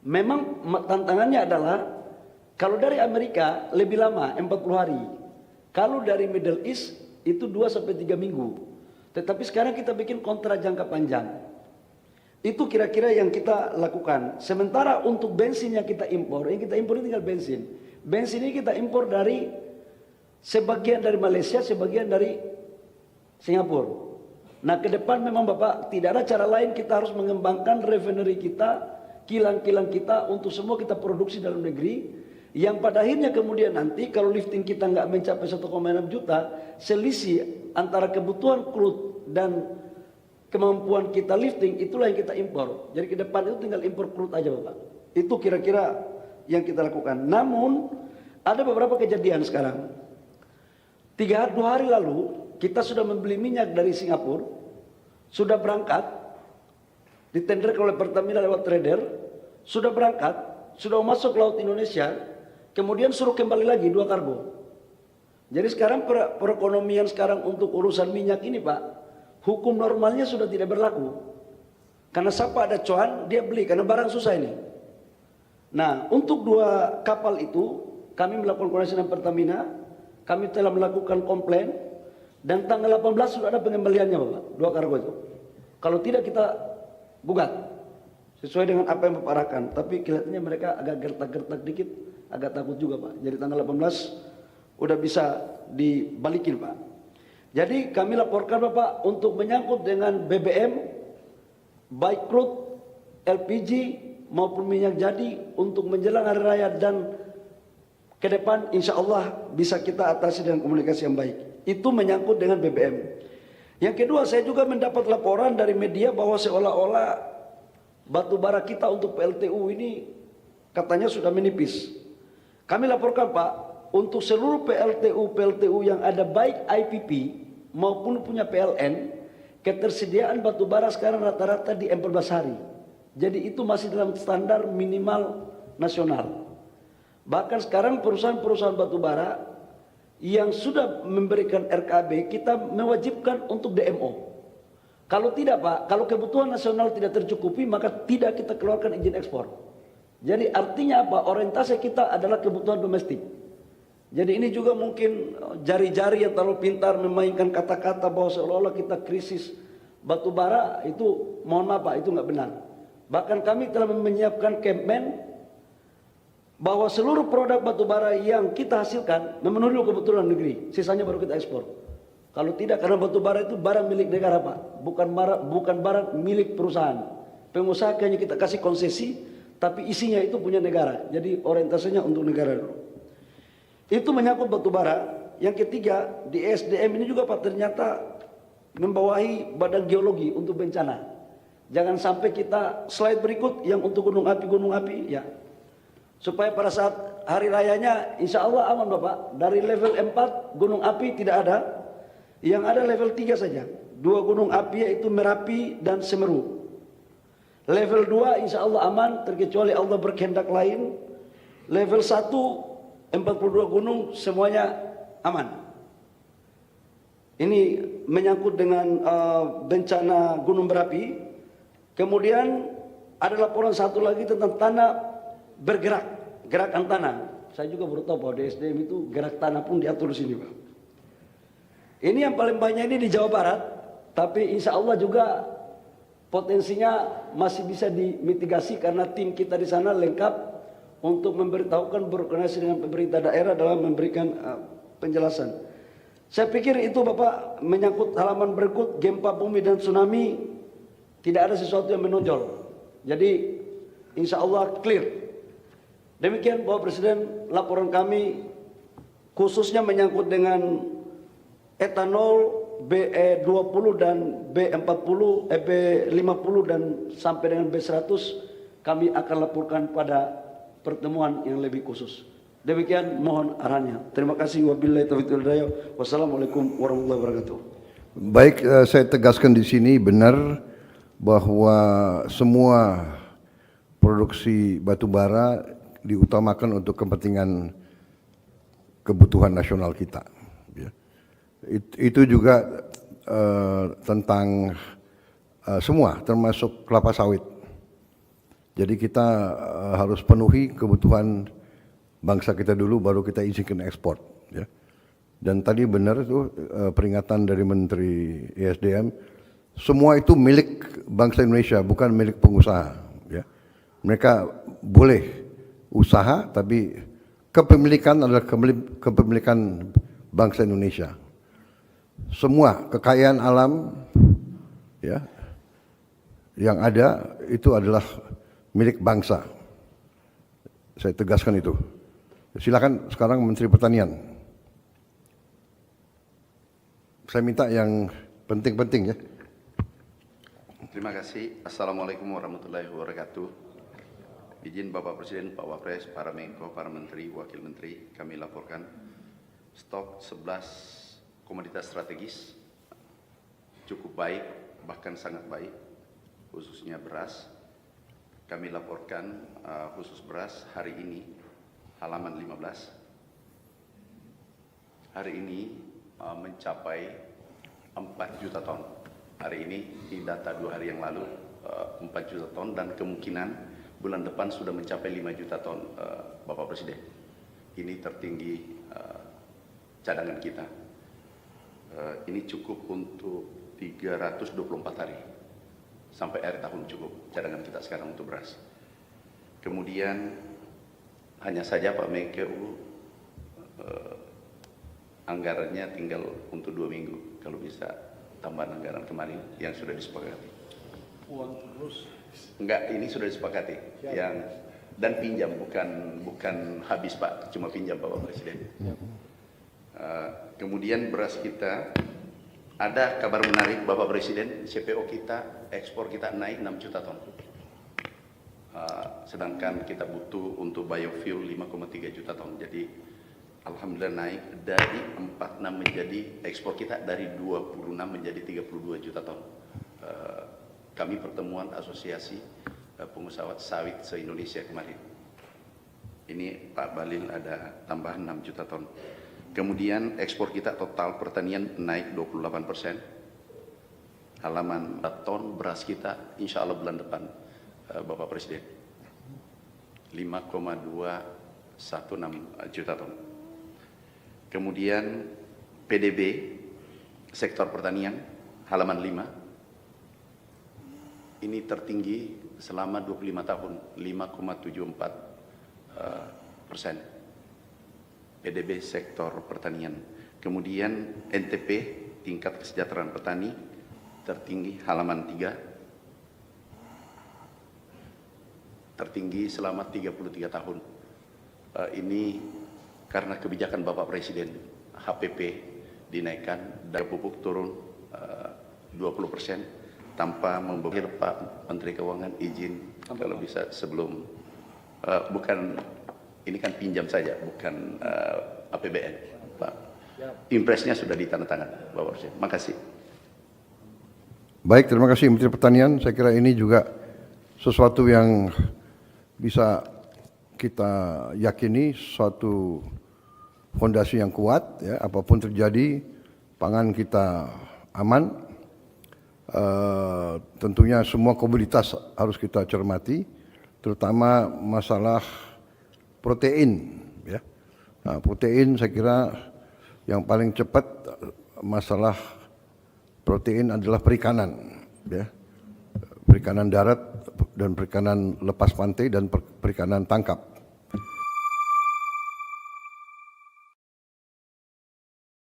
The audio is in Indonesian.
Memang tantangannya adalah kalau dari Amerika lebih lama 40 hari. Kalau dari Middle East itu 2 sampai 3 minggu. Tetapi sekarang kita bikin kontrak jangka panjang. Itu kira-kira yang kita lakukan. Sementara untuk bensin yang kita impor ini tinggal bensin. Bensin ini kita impor dari sebagian dari Malaysia, sebagian dari Singapura. Nah, ke depan memang Bapak tidak ada cara lain, kita harus mengembangkan refinery kita, kilang-kilang kita untuk semua kita produksi dalam negeri. Yang pada akhirnya kemudian nanti kalau lifting kita nggak mencapai 1,6 juta, selisih antara kebutuhan crude dan kemampuan kita lifting itulah yang kita impor. Jadi ke depan itu tinggal impor crude aja Bapak. Itu kira-kira yang kita lakukan. Namun ada beberapa kejadian sekarang. 2 hari lalu kita sudah membeli minyak dari Singapura, sudah berangkat, ditenderkan oleh Pertamina lewat trader, sudah berangkat, sudah masuk laut Indonesia, kemudian suruh kembali lagi 2 kargo. Jadi sekarang perekonomian sekarang untuk urusan minyak ini Pak, hukum normalnya sudah tidak berlaku. Karena siapa ada cuan, dia beli, karena barang susah ini. Nah, untuk 2 kapal itu, kami melakukan koordinasi dengan Pertamina, kami telah melakukan komplain, dan tanggal 18 sudah ada pengembaliannya Bapak, 2 kargo itu. Kalau tidak kita gugat, sesuai dengan apa yang Bapak arahkan. Tapi kelihatannya mereka agak gertak-gertak dikit, agak takut juga Pak. Jadi tanggal 18 udah bisa dibalikin Pak. Jadi kami laporkan Bapak untuk menyangkut dengan BBM, baik crude, LPG maupun minyak jadi untuk menjelang hari raya dan ke depan insya Allah bisa kita atasi dengan komunikasi yang baik. Itu menyangkut dengan BBM. Yang kedua, saya juga mendapat laporan dari media bahwa seolah-olah batu bara kita untuk PLTU ini katanya sudah menipis. Kami laporkan Pak, untuk seluruh PLTU yang ada baik IPP maupun punya PLN, ketersediaan batu bara sekarang rata-rata di 14 hari. Jadi itu masih dalam standar minimal nasional. Bahkan sekarang perusahaan-perusahaan batu bara yang sudah memberikan RKB, kita mewajibkan untuk DMO. Kalau tidak Pak, kalau kebutuhan nasional tidak tercukupi, maka tidak kita keluarkan izin ekspor. Jadi artinya apa? Orientasi kita adalah kebutuhan domestik. Jadi ini juga mungkin jari-jari yang terlalu pintar memainkan kata-kata bahwa seolah-olah kita krisis batu bara, itu mohon maaf Pak, itu nggak benar. Bahkan kami telah menyiapkan campaign bahwa seluruh produk batu bara yang kita hasilkan memenuhi kebutuhan negeri, sisanya baru kita ekspor. Kalau tidak, karena batu bara itu barang milik negara Pak, bukan barang milik perusahaan. Pengusaha hanya kita kasih konsesi, tapi isinya itu punya negara. Jadi orientasinya untuk negara dulu. Itu menyangkut batu bara. Yang ketiga, di SDM ini juga Pak ternyata membawahi badan geologi untuk bencana. Jangan sampai kita slide berikut yang untuk gunung api ya. Supaya pada saat hari rayanya insya Allah aman Bapak. Dari level 4 gunung api tidak ada. Yang ada level 3 saja. 2 gunung api yaitu Merapi dan Semeru. Level 2 insya Allah aman terkecuali Allah berkehendak lain. Level 1 42 gunung semuanya aman. Ini menyangkut dengan bencana gunung berapi. Kemudian ada laporan satu lagi tentang tanah bergerak, gerakan tanah. Saya juga baru tahu bahwa di SDM itu gerak tanah pun diatur di sini Pak. Ini yang paling banyak ini di Jawa Barat, tapi insya Allah juga potensinya masih bisa dimitigasi karena tim kita di sana lengkap untuk memberitahukan, berkoordinasi dengan pemerintah daerah dalam memberikan penjelasan. Saya pikir itu Bapak menyangkut halaman berikut, gempa bumi dan tsunami, tidak ada sesuatu yang menonjol. Jadi insya Allah clear. Demikian Bapak Presiden laporan kami khususnya menyangkut dengan etanol BE20 dan B40, B50 dan sampai dengan B100 kami akan laporkan pada pertemuan yang lebih khusus. Demikian mohon arahannya. Terima kasih. Wabillahi taufiq wal hidayah. Wassalamualaikum warahmatullahi wabarakatuh. Baik, saya tegaskan di sini benar bahwa semua produksi batu bara diutamakan untuk kepentingan kebutuhan nasional kita. Itu juga tentang semua, termasuk kelapa sawit. Jadi kita harus penuhi kebutuhan bangsa kita dulu, baru kita izinkan ekspor. Ya. Dan tadi benar itu peringatan dari Menteri ESDM, semua itu milik bangsa Indonesia, bukan milik pengusaha. Ya. Mereka boleh usaha, tapi kepemilikan adalah kepemilikan bangsa Indonesia. Semua kekayaan alam, ya, yang ada itu adalah milik bangsa. Saya tegaskan itu. Silakan sekarang Menteri Pertanian. Saya minta yang penting-penting ya. Terima kasih. Assalamualaikum warahmatullahi wabarakatuh. Izin Bapak Presiden, Pak Wapres, para Menko, para Menteri, Wakil Menteri, kami laporkan stok 11 komoditas strategis cukup baik, bahkan sangat baik, khususnya beras. Kami laporkan khusus beras hari ini, halaman 15. Hari ini mencapai 4 juta ton. Hari ini di data 2 hari yang lalu 4 juta ton dan kemungkinan bulan depan sudah mencapai 5 juta ton, Bapak Presiden. Ini tertinggi cadangan kita. Ini cukup untuk 324 hari. Sampai akhir tahun cukup cadangan kita sekarang untuk beras. Kemudian hanya saja Pak Menko anggarannya tinggal untuk 2 minggu. Kalau bisa tambahan anggaran kemarin yang sudah disepakati. Uang terus. Enggak, ini sudah disepakati. Yang dan pinjam, bukan habis Pak, cuma pinjam Bapak Presiden. Kemudian beras kita, ada kabar menarik Bapak Presiden, CPO kita, ekspor kita naik 6 juta ton. Sedangkan kita butuh untuk biofuel 5,3 juta ton. Jadi alhamdulillah naik dari 46 menjadi, ekspor kita dari 26 menjadi 32 juta ton. Kami pertemuan asosiasi pengusaha sawit se-Indonesia kemarin. Ini Pak Balil ada tambahan 6 juta ton. Kemudian ekspor kita total pertanian naik 28%. Halaman ton beras kita insya Allah bulan depan Bapak Presiden 5,216 juta ton. Kemudian PDB sektor pertanian halaman 5 ini tertinggi selama 25 tahun 5,74%. PDB sektor pertanian. Kemudian NTP tingkat kesejahteraan petani tertinggi halaman 3, tertinggi selama 33 tahun. Ini karena kebijakan Bapak Presiden, HPP dinaikkan, dan pupuk turun 20% tanpa membebani. Pak Menteri Keuangan izin kalau bisa sebelum bukan ini kan pinjam saja, bukan APBN, Pak. Impresnya sudah ditandatangan, Bapak Presiden. Makasih. Baik, terima kasih Menteri Pertanian. Saya kira ini juga sesuatu yang bisa kita yakini, suatu fondasi yang kuat. Ya, apapun terjadi, pangan kita aman. Tentunya semua komoditas harus kita cermati, terutama masalah protein. Ya. Nah, protein saya kira yang paling cepat masalah protein adalah perikanan, ya. Perikanan darat dan perikanan lepas pantai dan perikanan tangkap.